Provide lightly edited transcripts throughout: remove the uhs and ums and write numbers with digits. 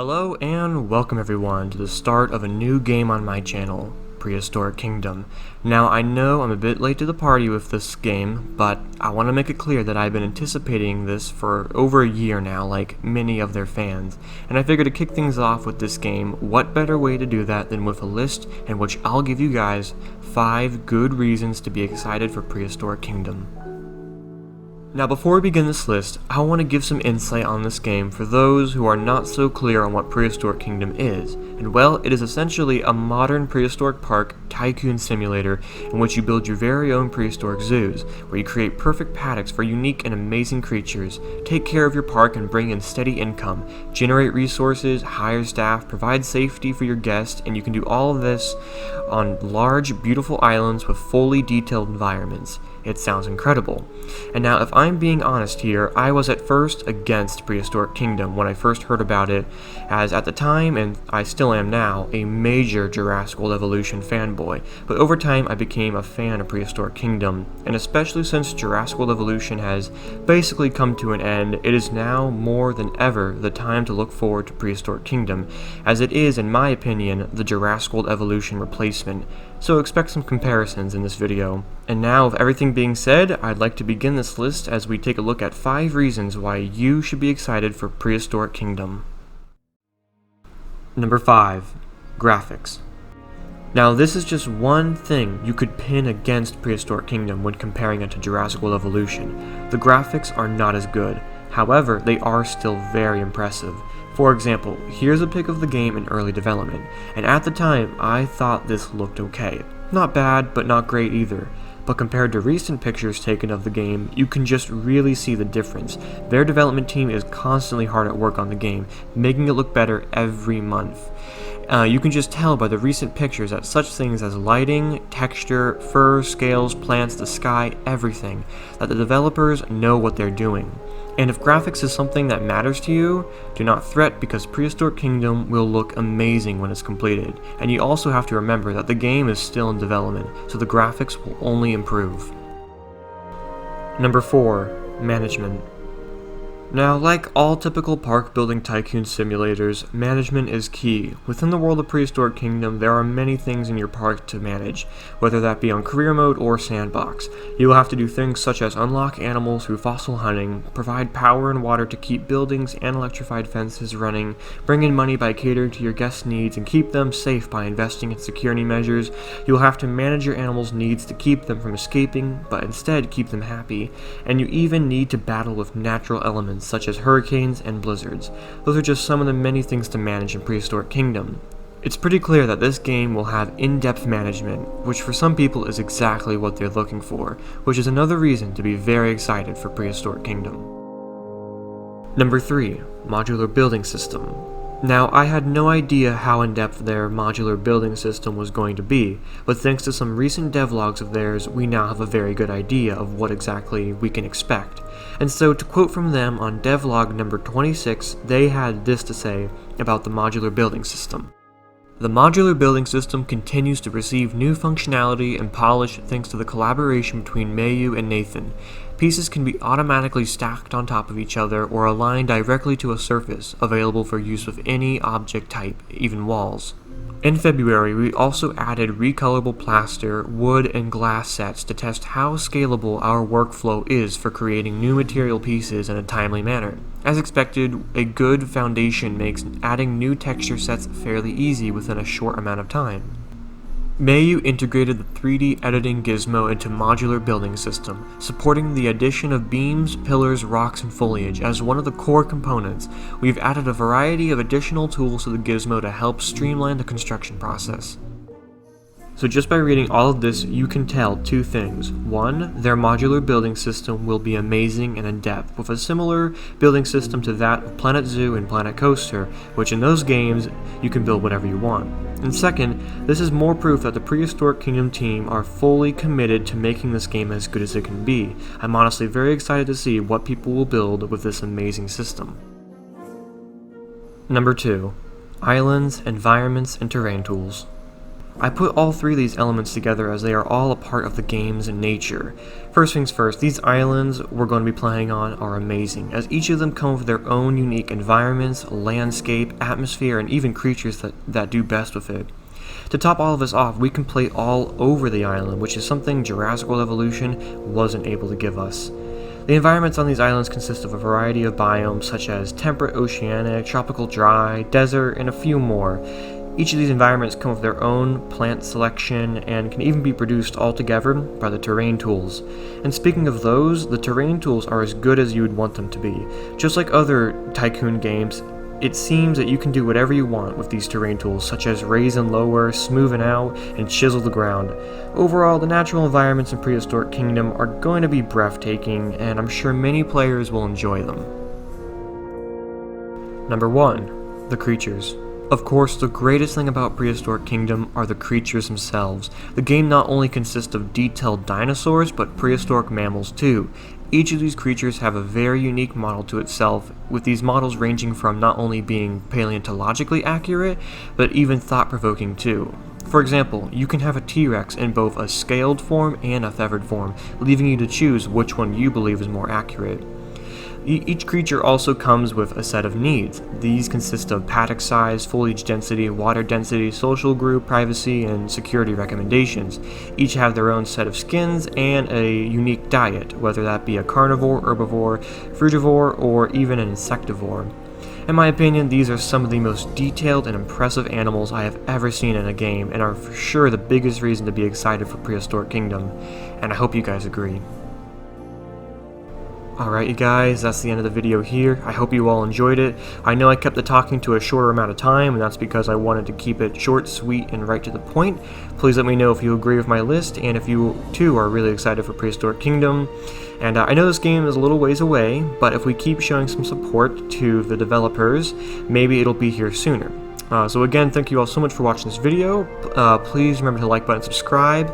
Hello and welcome everyone to the start of a new game on my channel, Prehistoric Kingdom. Now I know I'm a bit late to the party with this game, but I want to make it clear that I've been anticipating this for over a year now, like many of their fans, and I figured to kick things off with this game, what better way to do that than with a list in which I'll give you guys 5 good reasons to be excited for Prehistoric Kingdom. Now before we begin this list, I want to give some insight on this game for those who are not so clear on what Prehistoric Kingdom is, and well, it is essentially a modern prehistoric park tycoon simulator in which you build your very own prehistoric zoos, where you create perfect paddocks for unique and amazing creatures, take care of your park and bring in steady income, generate resources, hire staff, provide safety for your guests, and you can do all of this on large, beautiful islands with fully detailed environments. It sounds incredible. And now if I'm being honest here, I was at first against Prehistoric Kingdom when I first heard about it, as at the time, and I still am now, a major Jurassic World Evolution fanboy, but over time I became a fan of Prehistoric Kingdom, and especially since Jurassic World Evolution has basically come to an end, it is now more than ever the time to look forward to Prehistoric Kingdom, as it is, in my opinion, the Jurassic World Evolution replacement. So expect some comparisons in this video. And now, with everything being said, I'd like to begin this list as we take a look at 5 reasons why you should be excited for Prehistoric Kingdom. Number 5. Graphics. Now this is just one thing you could pin against Prehistoric Kingdom when comparing it to Jurassic World Evolution. The graphics are not as good, however they are still very impressive. For example, here's a pic of the game in early development, and at the time I thought this looked okay. Not bad, but not great either. But compared to recent pictures taken of the game, you can just really see the difference. Their development team is constantly hard at work on the game, making it look better every month. You can just tell by the recent pictures that such things as lighting, texture, fur, scales, plants, the sky, everything, that the developers know what they're doing. And if graphics is something that matters to you, do not fret because Prehistoric Kingdom will look amazing when it's completed. And you also have to remember that the game is still in development, so the graphics will only improve. Number 4. Management. Now, like all typical park building tycoon simulators, management is key. Within the world of Prehistoric Kingdom, there are many things in your park to manage, whether that be on career mode or sandbox. You will have to do things such as unlock animals through fossil hunting, provide power and water to keep buildings and electrified fences running, bring in money by catering to your guests' needs, and keep them safe by investing in security measures. You will have to manage your animals' needs to keep them from escaping, but instead keep them happy, and you even need to battle with natural elements such as hurricanes and blizzards. Those are just some of the many things to manage in Prehistoric Kingdom. It's pretty clear that this game will have in-depth management, which for some people is exactly what they're looking for, which is another reason to be very excited for Prehistoric Kingdom. Number 3. Modular building system. Now, I had no idea how in-depth their modular building system was going to be, but thanks to some recent devlogs of theirs, we now have a very good idea of what exactly we can expect. And so, to quote from them on devlog number 26, they had this to say about the modular building system. The modular building system continues to receive new functionality and polish thanks to the collaboration between Mayu and Nathan. Pieces can be automatically stacked on top of each other or aligned directly to a surface, available for use with any object type, even walls. In February, we also added recolorable plaster, wood, and glass sets to test how scalable our workflow is for creating new material pieces in a timely manner. As expected, a good foundation makes adding new texture sets fairly easy within a short amount of time. Mayu integrated the 3D editing gizmo into modular building system, supporting the addition of beams, pillars, rocks, and foliage as one of the core components. We've added a variety of additional tools to the gizmo to help streamline the construction process. So just by reading all of this, you can tell 2 things. 1, their modular building system will be amazing and in-depth, with a similar building system to that of Planet Zoo and Planet Coaster, which in those games, you can build whatever you want. And second, this is more proof that the Prehistoric Kingdom team are fully committed to making this game as good as it can be. I'm honestly very excited to see what people will build with this amazing system. Number 2. Islands, environments, and terrain tools. I put all three of these elements together as they are all a part of the game's nature. First things first, these islands we're going to be playing on are amazing, as each of them come with their own unique environments, landscape, atmosphere, and even creatures that do best with it. To top all of this off, we can play all over the island, which is something Jurassic World Evolution wasn't able to give us. The environments on these islands consist of a variety of biomes such as temperate oceanic, tropical dry, desert, and a few more. Each of these environments come with their own plant selection and can even be produced all together by the terrain tools. And speaking of those, the terrain tools are as good as you would want them to be. Just like other tycoon games, it seems that you can do whatever you want with these terrain tools, such as raise and lower, smoothen out, and chisel the ground. Overall, the natural environments in Prehistoric Kingdom are going to be breathtaking, and I'm sure many players will enjoy them. Number 1. The creatures. Of course, the greatest thing about Prehistoric Kingdom are the creatures themselves. The game not only consists of detailed dinosaurs, but prehistoric mammals too. Each of these creatures have a very unique model to itself, with these models ranging from not only being paleontologically accurate, but even thought-provoking too. For example, you can have a T-Rex in both a scaled form and a feathered form, leaving you to choose which one you believe is more accurate. Each creature also comes with a set of needs. These consist of paddock size, foliage density, water density, social group, privacy, and security recommendations. Each have their own set of skins and a unique diet, whether that be a carnivore, herbivore, frugivore, or even an insectivore. In my opinion, these are some of the most detailed and impressive animals I have ever seen in a game, and are for sure the biggest reason to be excited for Prehistoric Kingdom, and I hope you guys agree. Alright you guys, that's the end of the video here. I hope you all enjoyed it. I know I kept the talking to a shorter amount of time, and that's because I wanted to keep it short, sweet, and right to the point. Please let me know if you agree with my list, and if you too are really excited for Prehistoric Kingdom. And I know this game is a little ways away, but if we keep showing some support to the developers, maybe it'll be here sooner. So again, thank you all so much for watching this video. Please remember to like button, subscribe,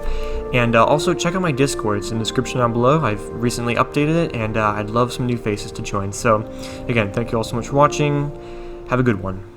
and also check out my Discord. It's in the description down below. I've recently updated it, and I'd love some new faces to join. So again, thank you all so much for watching. Have a good one.